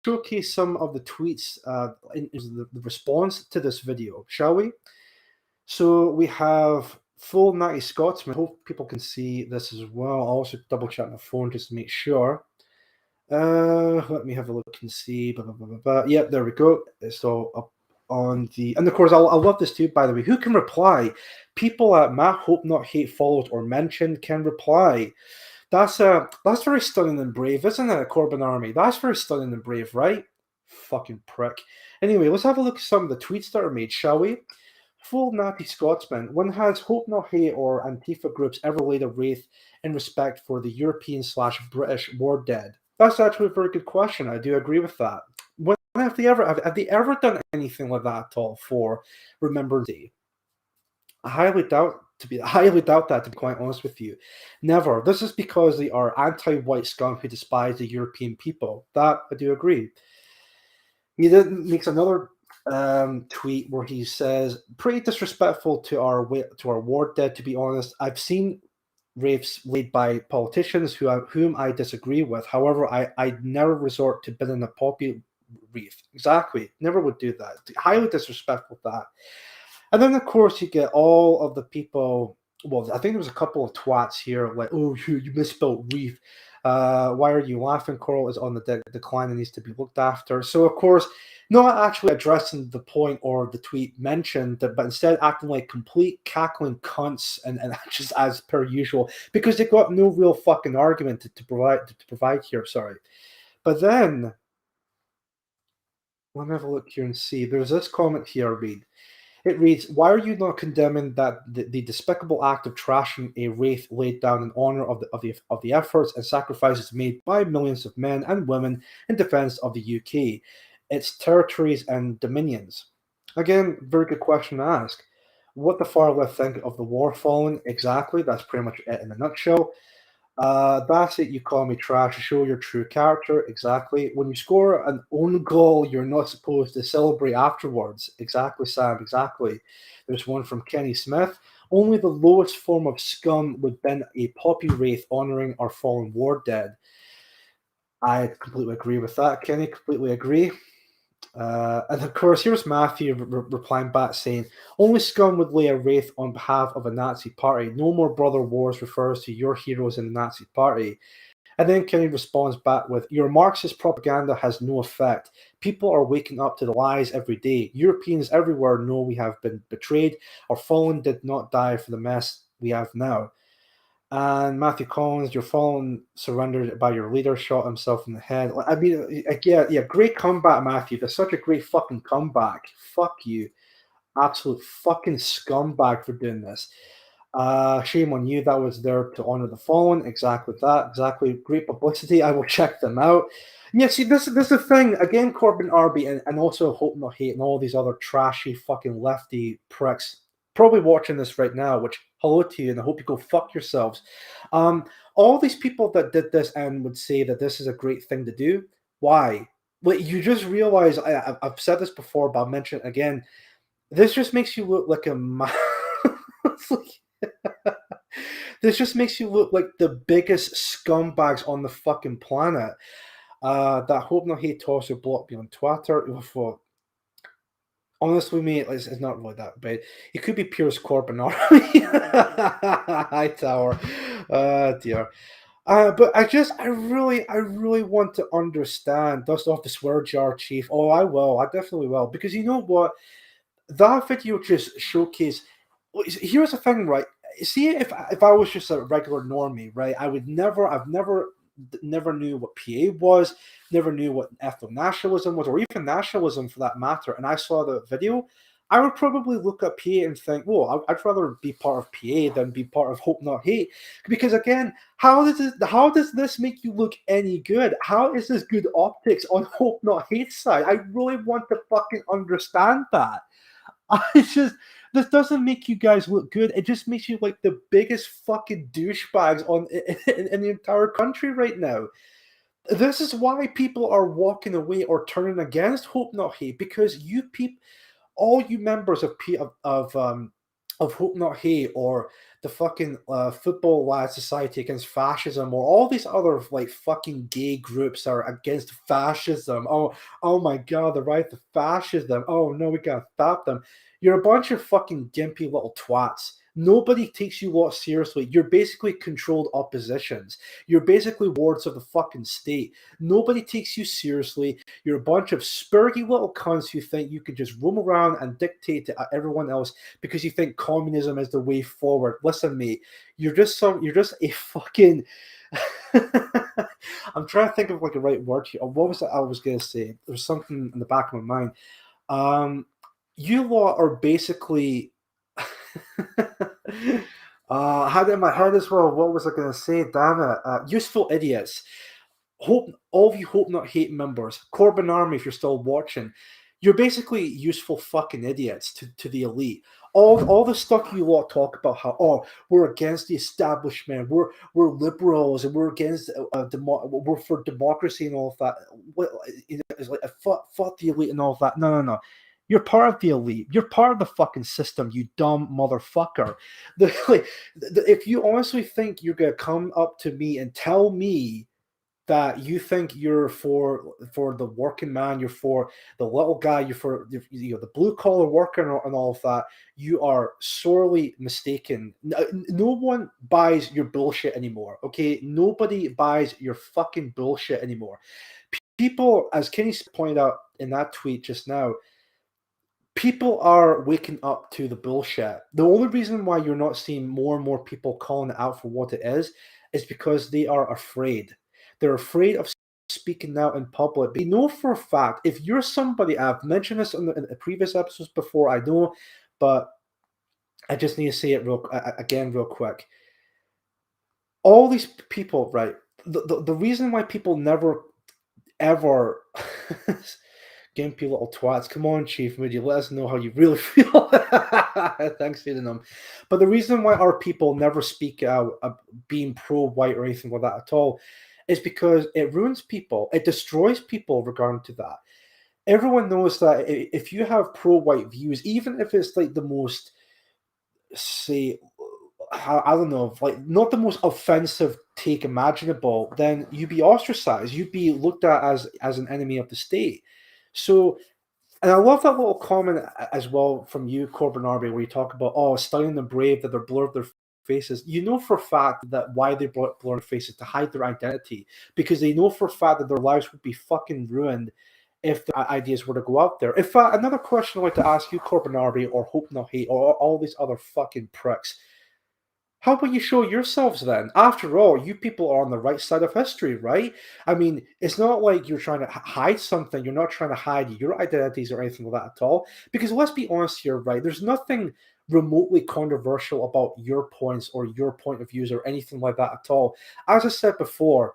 showcase some of the tweets in the response to this video, shall we? So we have full Natty Scotsman. Hope people can see this as well. I'll also double check my phone just to make sure. Let me have a look and see. Blah, blah, blah, blah, blah. Yep, there we go. It's all up on the. And of course, I love this too, by the way. Who can reply? People at Matt Hope Not Hate followed or mentioned can reply. That's very stunning and brave, isn't it, Corbin Army? That's very stunning and brave, right? Fucking prick. Anyway, let's have a look at some of the tweets that are made, shall we? Full Natty Scotsman. When has Hope Not Hate or Antifa groups ever laid a wraith in respect for the European/British war dead? That's actually a very good question. I do agree with that. When have they ever done anything like that at all for Remembrance Day? I highly doubt that, to be quite honest with you. Never. This is because they are anti-white scum who despise the European people. That I do agree. He then makes another tweet where he says, "Pretty disrespectful to our war dead. To be honest, I've seen wraiths laid by politicians whom I disagree with. However, I'd never resort to binning a poppy wreath." Exactly. Never would do that. Highly disrespectful with that. And then, of course, you get all of the people. Well, I think there was a couple of twats here like, "Oh, you misspelled wreath. Why are you laughing? Coral is on the decline and needs to be looked after." So, of course, not actually addressing the point or the tweet mentioned, but instead acting like complete cackling cunts and just as per usual, because they got no real fucking argument to provide here. Sorry. But then, let me have a look here and see. There's this comment here I read. It reads, "Why are you not condemning that the despicable act of trashing a wraith laid down in honor of the efforts and sacrifices made by millions of men and women in defense of the UK, its territories and dominions?" Again, very good question to ask. What the far left think of the war fallen? Exactly. That's pretty much it in a nutshell. That's it. You call me trash to show your true character. Exactly. When you score an own goal, you're not supposed to celebrate afterwards. Exactly, Sam. Exactly. There's one from Kenny Smith. Only the lowest form of scum would bin a poppy wraith honoring our fallen war dead. I completely agree with that, Kenny. Completely agree. And of course, here's Matthew replying back saying, "Only scum would lay a wraith on behalf of a Nazi party. No More Brother Wars refers to your heroes in the Nazi party." And then Kenny responds back with, "Your Marxist propaganda has no effect. People are waking up to the lies every day. Europeans everywhere know we have been betrayed. Our fallen did not die for the mess we have now." And Matthew Collins, "Your fallen surrendered by your leader, shot himself in the head." I mean, yeah, great comeback, Matthew. That's such a great fucking comeback. Fuck you. Absolute fucking scumbag for doing this. Shame on you. That was there to honor the fallen. Exactly that. Exactly. Great publicity. I will check them out. Yeah, see, this is the thing. Again, Corbin Arby and also Hope Not Hate and all these other trashy fucking lefty pricks probably watching this right now, which hello to you, and I hope you go fuck yourselves. All these people that did this and would say that this is a great thing to do, why? Well, you just realize, I've said this before, but I'll mention it again, this just makes you look like this just makes you look like the biggest scumbags on the fucking planet. That Hope Not Hate tosser blocked me on Twitter. Honestly, mate, it's not really that bad. He could be Piers Corbin or Hightower. Dear. But I really want to understand. Dust off the swear jar, Chief. Oh, I will. I definitely will. Because you know what? That video just showcased. Here's the thing, right? See, if I was just a regular normie, right, I've never knew what PA was, never knew what ethno nationalism was, or even nationalism for that matter. And I saw the video, I would probably look at PA and think, "Whoa, I'd rather be part of PA than be part of Hope Not Hate." Because again, how does this make you look any good? How is this good optics on Hope Not Hate side? I really want to fucking understand that. I just this doesn't make you guys look good. It just makes you like the biggest fucking douchebags in the entire country right now. This is why people are walking away or turning against Hope Not Hate, because you people, all you members of Hope Not Hate, or the fucking Football Lad Society Against Fascism, or all these other like fucking gay groups are against fascism. Oh my god, the right to fascism. Oh no, we gotta stop them. You're a bunch of fucking gimpy little twats. Nobody takes you lot seriously. You're basically controlled oppositions. You're basically wards of the fucking state. Nobody takes you seriously. You're a bunch of spurgy little cunts who think you can just roam around and dictate to everyone else because you think communism is the way forward. Listen, mate, you're just a fucking. I'm trying to think of like a right word here. What was it I was gonna say? There's something in the back of my mind. You lot are basically. How did my head as well? What was I going to say? Damn it! Useful idiots. Hope all of you Hope Not Hate members, Corbin Army, if you're still watching, you're basically useful fucking idiots to the elite. All the stuff you lot talk about, how we're against the establishment, we're liberals, and we're against we're for democracy and all of that. It's like fuck the elite and all of that. No. You're part of the elite. You're part of the fucking system, you dumb motherfucker. If you honestly think you're gonna come up to me and tell me that you think you're for the working man, you're for the little guy, you're for the blue collar worker and all of that, you are sorely mistaken. No one buys your bullshit anymore. Okay, nobody buys your fucking bullshit anymore. People, as Kenny pointed out in that tweet just now, people are waking up to the bullshit. The only reason why you're not seeing more and more people calling it out for what it is because they are afraid. They're afraid of speaking out in public. They know for a fact, if you're somebody, I've mentioned this in the previous episodes before, I know, but I just need to say it again real quick. All these people, right? The reason why people never, ever... Gimpy little twats. Come on, Chief, would you let us know how you really feel? Thanks, them. But the reason why our people never speak out being pro-white or anything like that at all is because it ruins people. It destroys people regarding to that. Everyone knows that if you have pro-white views, even if it's like the most, say, I don't know, like not the most offensive take imaginable, then you'd be ostracized. You'd be looked at as an enemy of the state. So, and I love that little comment as well from you, Corbin Arby, where you talk about, studying the brave, that they're blurred their faces. You know for a fact that why they blur their faces, to hide their identity, because they know for a fact that their lives would be fucking ruined if the ideas were to go out there. If another question I'd like to ask you, Corbin Arby, or Hope Not Hate, or all these other fucking pricks, how about you show yourselves then? After all, you people are on the right side of history, right? I mean, it's not like you're trying to hide something. You're not trying to hide your identities or anything like that at all. Because let's be honest here, right? There's nothing remotely controversial about your points or your point of views or anything like that at all. As I said before,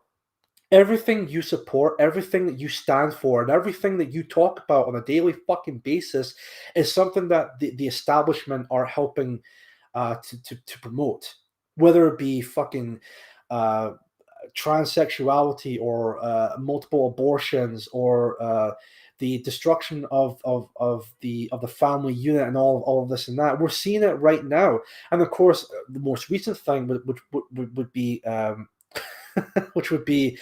everything you support, everything that you stand for, and everything that you talk about on a daily fucking basis is something that the establishment are helping to promote, whether it be fucking transsexuality or multiple abortions or the destruction of the family unit and all of this and that. We're seeing it right now, and of course, the most recent thing would be which would be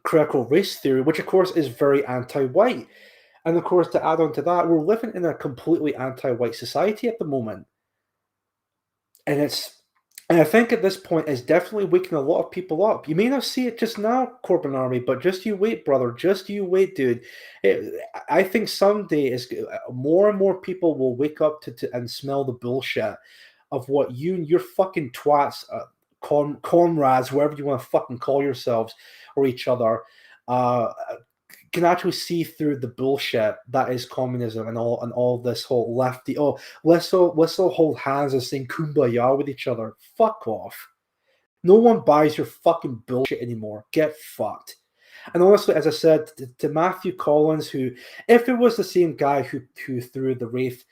critical race theory, which of course is very anti-white. And of course, to add on to that, we're living in a completely anti-white society at the moment. And I think at this point it's definitely waking a lot of people up. You may not see it just now, Corbin Army, but just you wait, brother. Just you wait, dude. I think someday more and more people will wake up to and smell the bullshit of what you and your fucking twats, comrades, whoever you want to fucking call yourselves or each other, can actually see through the bullshit that is communism and all this whole lefty. Oh, let's all hold hands and sing kumbaya with each other. Fuck off. No one buys your fucking bullshit anymore. Get fucked. And honestly, as I said to Matthew Collins, who, if it was the same guy who threw the Wraith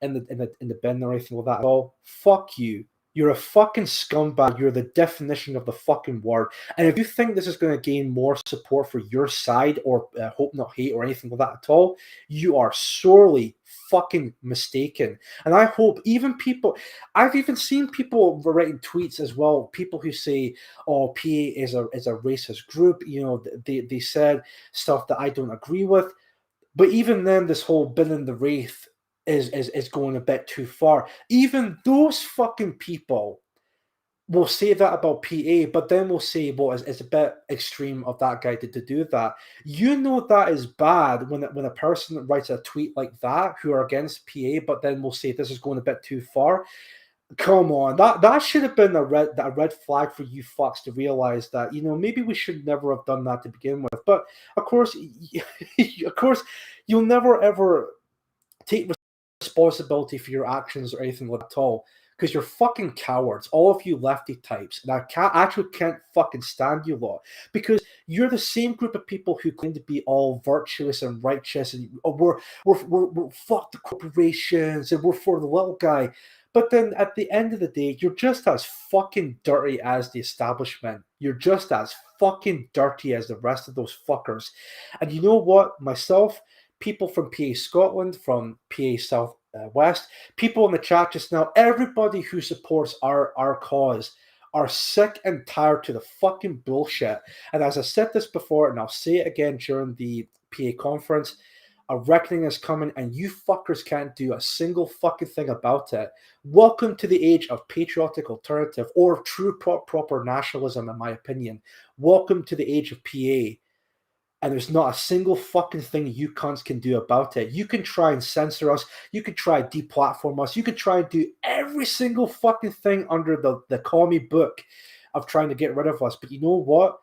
in the bin or anything like that at all, fuck you. You're a fucking scumbag. You're the definition of the fucking word. And if you think this is going to gain more support for your side or Hope Not Hate or anything like that at all, you are sorely fucking mistaken. And I hope even people, I've even seen people writing tweets as well, people who say, oh, PA is a racist group. You know, they said stuff that I don't agree with. But even then, this whole binning the Wraith is going a bit too far. Even those fucking people will say that about PA, but then will say, well, it's a bit extreme of that guy to do that. You know that is bad when a person writes a tweet like that who are against PA, but then will say this is going a bit too far. Come on, that should have been a red flag for you fucks to realize that, you know, maybe we should never have done that to begin with. But of course, you'll never ever take responsibility for your actions or anything like that at all, because you're fucking cowards, all of you lefty types, and I can't fucking stand you lot, because you're the same group of people who claim to be all virtuous and righteous and we're fuck the corporations and we're for the little guy, but then at the end of the day, you're just as fucking dirty as the establishment. You're just as fucking dirty as the rest of those fuckers. And you know what? Myself, people from PA Scotland, from PA South West, people in the chat just now, everybody who supports our cause are sick and tired to the fucking bullshit. And as I said this before, and I'll say it again during the PA conference, a reckoning is coming and you fuckers can't do a single fucking thing about it. Welcome to the age of patriotic alternative or true proper nationalism, in my opinion. Welcome to the age of PA. And there's not a single fucking thing you cunts can do about it. You can try and censor us. You can try and deplatform us. You can try and do every single fucking thing under the commie book of trying to get rid of us. But you know what?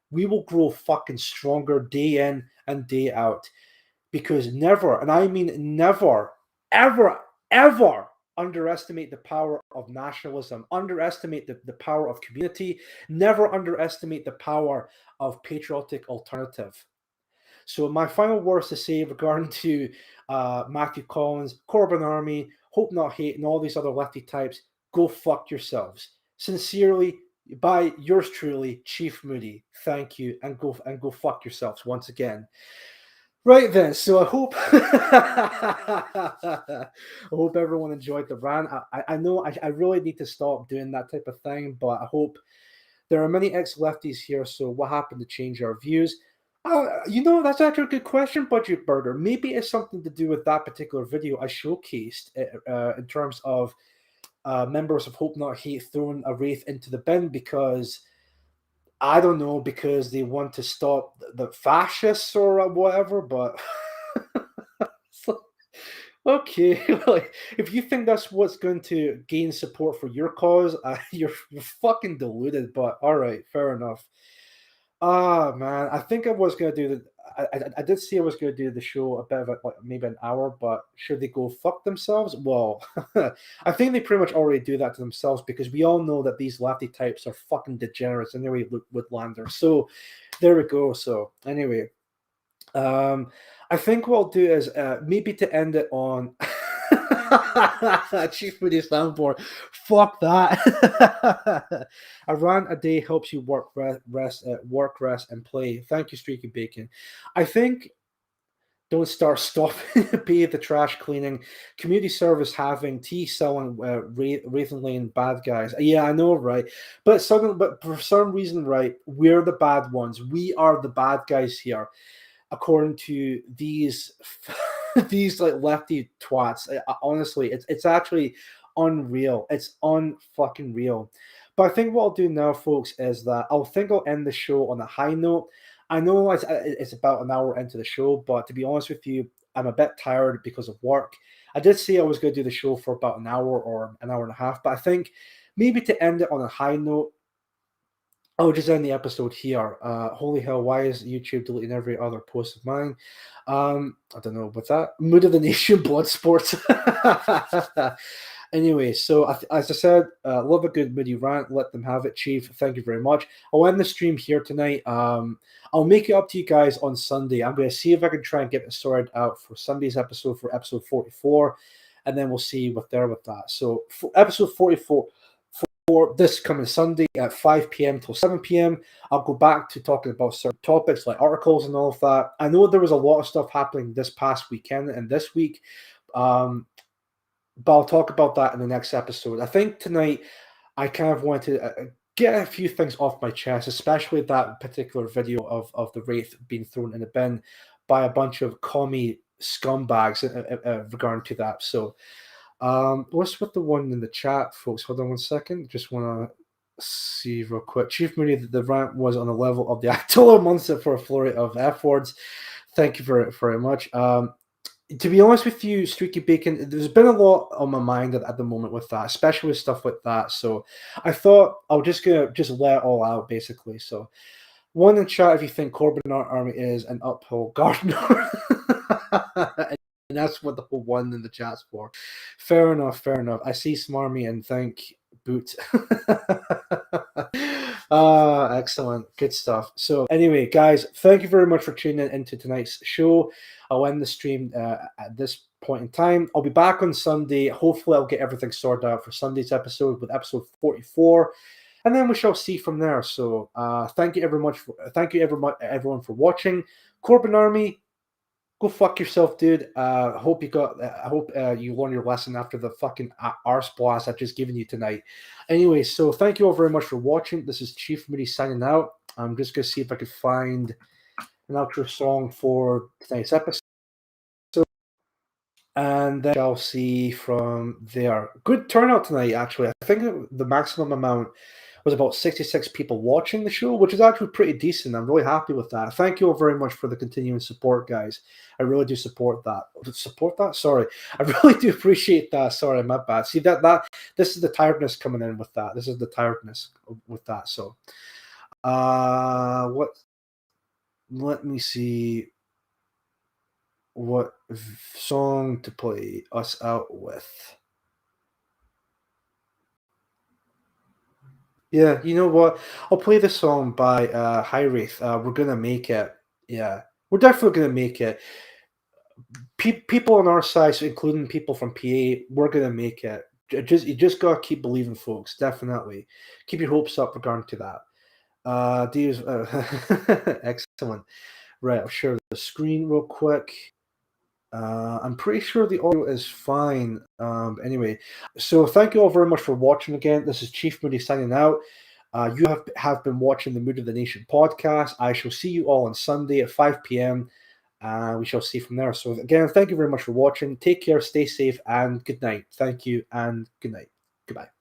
We will grow fucking stronger day in and day out. Because never, and I mean never, ever, ever underestimate the power of nationalism, underestimate the power of community, never underestimate the power of patriotic alternative. So my final words to say regarding to Matthew Collins, Corbin Army, Hope Not Hate, and all these other lefty types, go fuck yourselves. Sincerely, by yours truly, Chief Moody. Thank you, and go fuck yourselves once again. Right then, so I hope I hope everyone enjoyed the rant. I know I really need to stop doing that type of thing, but I hope there are many ex-lefties here, so what happened to change our views? You know, that's actually a good question, Budget Burger. Maybe it's something to do with that particular video I showcased in terms of members of Hope Not Hate throwing a Wraith into the bin because, I don't know, because they want to stop the fascists or whatever, but okay, like, if you think that's what's going to gain support for your cause, you're fucking deluded, but all right, fair enough. Man, I think I was going to do I did say I was going to do the show a bit of maybe an hour, but should they go fuck themselves? Well, I think they pretty much already do that to themselves because we all know that these lefty types are fucking degenerates anyway, Woodlander. So there we go. So anyway, I think what I'll do is maybe to end it on Chief Moody's soundboard. Fuck that. A rant a day helps you work, rest, and play. Thank you, Streaky Bacon. I think don't stop pay the trash cleaning, community service having, tea selling, Raven Lane bad guys. Yeah, I know, right? But for some reason, right, we're the bad ones. We are the bad guys here. according to these these like lefty twats. Honestly, it's actually unreal. It's unfucking real. But I think what I'll do now, folks, is that I'll end the show on a high note. I know it's about an hour into the show, but to be honest with you, I'm a bit tired because of work. I did say I was going to do the show for about an hour or an hour and a half, but I think maybe to end it on a high note, I'll just end the episode here. Holy hell, why is YouTube deleting every other post of mine? I don't know what's that. Mood of the Nation, blood sports. Anyway, so as I said, love a good moody rant. Let them have it, Chief. Thank you very much. I'll end the stream here tonight. I'll make it up to you guys on Sunday. I'm going to see if I can try and get it sorted out for Sunday's episode, for episode 44, and then we'll see what they're with that. So for episode 44, for this coming Sunday at 5 p.m. till 7 p.m., I'll go back to talking about certain topics like articles and all of that. I know there was a lot of stuff happening this past weekend and this week, but I'll talk about that in the next episode. I think tonight I kind of wanted to get a few things off my chest, especially that particular video of the Wraith being thrown in the bin by a bunch of commie scumbags regarding to that. So what's with the one in the chat, folks? Hold on 1 second. Just want to see real quick. Chief Moody, the rant was on the level of the Attila Munster for a flurry of F words. Thank you very much. To be honest with you, Streaky Bacon, there's been a lot on my mind at the moment with that, especially with stuff like that. So I thought I was just let it all out, basically. So one in chat if you think Corbyn Army is an uphill gardener. And that's what the whole one in the chat's for. Fair enough. I see Smarmy and think boot. Excellent. Good stuff. So anyway, guys, thank you very much for tuning into tonight's show. I'll end the stream at this point in time. I'll be back on Sunday. Hopefully I'll get everything sorted out for Sunday's episode with episode 44. And then we shall see from there. So thank you everyone for watching. Corbyn Army, go fuck yourself, dude. I hope you learned your lesson after the fucking arse blast I've just given you tonight. Anyway, so thank you all very much for watching. This is Chief Moody signing out. I'm just going to see if I can find an outro song for tonight's episode. And then I'll see from there. Good turnout tonight, actually. I think the maximum amount was about 66 people watching the show, which is actually pretty decent. I'm really happy with that. Thank you all very much for the continuing support, guys. I really do support that. Support that? Sorry. I really do appreciate that. Sorry, my bad. See, this is the tiredness coming in with that. This is the tiredness with that. So, let me see what song to play us out with. Yeah, you know what? I'll play the song by High Wraith. We're gonna make it. Yeah, we're definitely gonna make it. People on our side, so including people from PA, we're gonna make it. You just gotta keep believing, folks. Definitely, keep your hopes up regarding to that. Excellent. Right, I'll share the screen real quick. I'm pretty sure the audio is fine. Anyway, so thank you all very much for watching again. This is Chief Moody signing out. You have been watching the Mood of the Nation podcast. I shall see you all on Sunday at 5 p.m. We shall see from there. So again, thank you very much for watching. Take care, stay safe, and good night. Thank you, and good night. Goodbye.